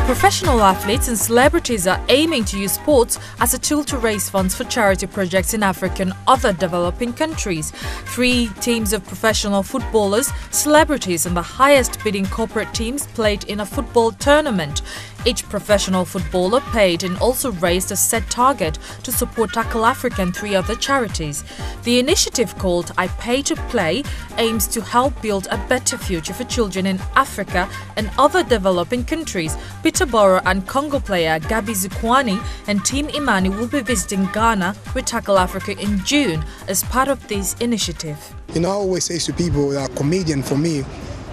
Professional athletes and celebrities are aiming to use sports as a tool to raise funds for charity projects in Africa and other developing countries. 3 teams of professional footballers, celebrities and the highest bidding corporate teams played in a football tournament. Each professional footballer paid and also raised a set target to support Tackle Africa and 3 other charities. The initiative, called IPaytoplay, aims to help build a better future for children in Africa and other developing countries. Peterborough and Congo player Gabi Zukwani and Team Imani will be visiting Ghana with Tackle Africa in June as part of this initiative. You know, I always say to people that a comedian, for me,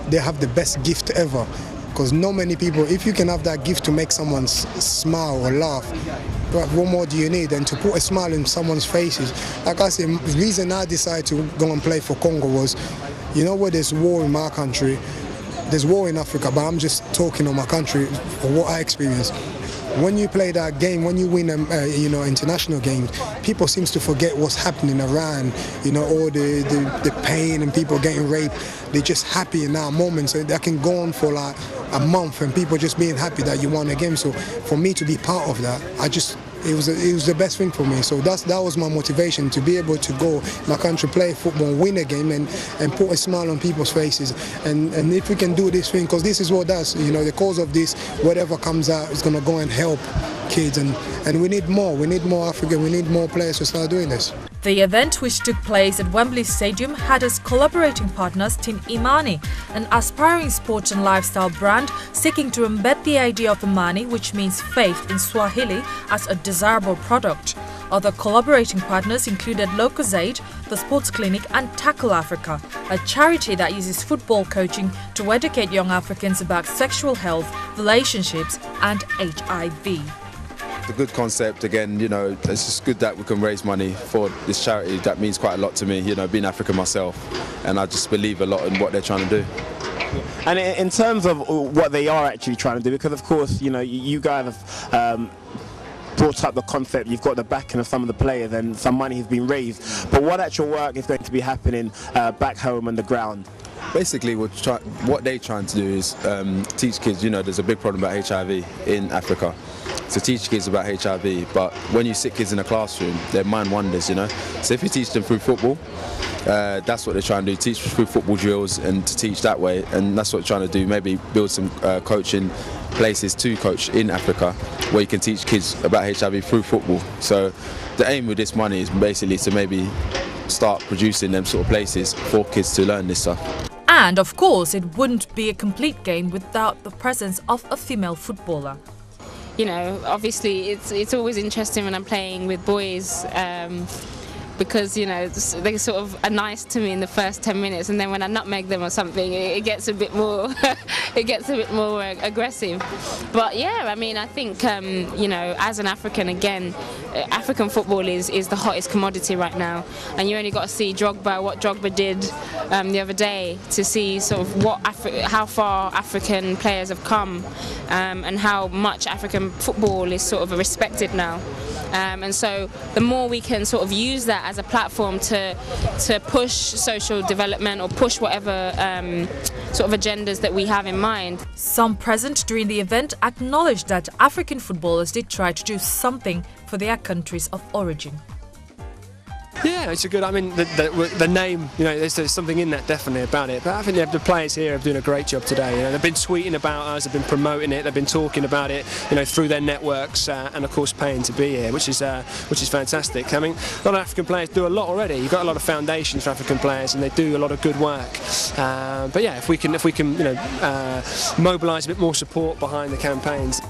they have the best gift ever. Because not many people, if you can have that gift to make someone smile or laugh, what more do you need than to put a smile in someone's faces? Like I said, the reason I decided to go and play for Congo was, you know, where there's war in my country, there's war in Africa, but I'm just talking on my country for what I experienced. When you play that game, when you win international games, people seem to forget what's happening around, you know, all the pain and people getting raped. They're just happy in that moment, so that can go on for like a month and people just being happy that you won a game. So for me to be part of that, it was the best thing for me. So that was my motivation, to be able to go my country, play football, win a game and put a smile on people's faces. And if we can do this thing, because this is what does, you know, the cause of this, whatever comes out is going to go and help kids, and we need more. We need more Africa, we need more players to start doing this. The event, which took place at Wembley Stadium, had as collaborating partners Team Imani, an aspiring sports and lifestyle brand seeking to embed the idea of Imani, which means faith in Swahili, as a desirable product. Other collaborating partners included Locozaid, the Sports Clinic and Tackle Africa, a charity that uses football coaching to educate young Africans about sexual health, relationships and HIV. A good concept. Again, you know, it's just good that we can raise money for this charity. That means quite a lot to me, you know, being African myself, and I just believe a lot in what they're trying to do. And in terms of what they are actually trying to do, because of course, you know, you guys have brought up the concept, you've got the backing of some of the players and some money has been raised, but what actual work is going to be happening back home on the ground? Basically, what they're trying to do is teach kids, you know, there's a big problem about HIV in Africa. So teach kids about HIV, but when you sit kids in a classroom, their mind wanders, you know. So if you teach them through football, that's what they're trying to do, teach through football drills and to teach that way, and that's what they're trying to do, maybe build some coaching places to coach in Africa where you can teach kids about HIV through football. So the aim with this money is basically to maybe start producing them sort of places for kids to learn this stuff. And of course, it wouldn't be a complete game without the presence of a female footballer. You know, obviously it's always interesting when I'm playing with boys, because, you know, they sort of are nice to me in the first 10 minutes, and then when I nutmeg them or something, it gets a bit more aggressive. But yeah, I mean, I think you know, as an African, again, African football is the hottest commodity right now, and you only got to see what Drogba did the other day to see sort of how far African players have come, and how much African football is sort of respected now. And so the more we can sort of use that as a platform to push social development or push whatever sort of agendas that we have in mind. Some present during the event acknowledged that African footballers did try to do something for their countries of origin. Yeah, it's a good, I mean, the name, you know, there's something in that definitely about it, but I think the players here are doing a great job today. You know, they've been tweeting about us, they've been promoting it, they've been talking about it, you know, through their networks, and of course paying to be here, which is fantastic. I mean, a lot of African players do a lot already. You've got a lot of foundations for African players, and they do a lot of good work. But yeah, if we can, you know, mobilise a bit more support behind the campaigns.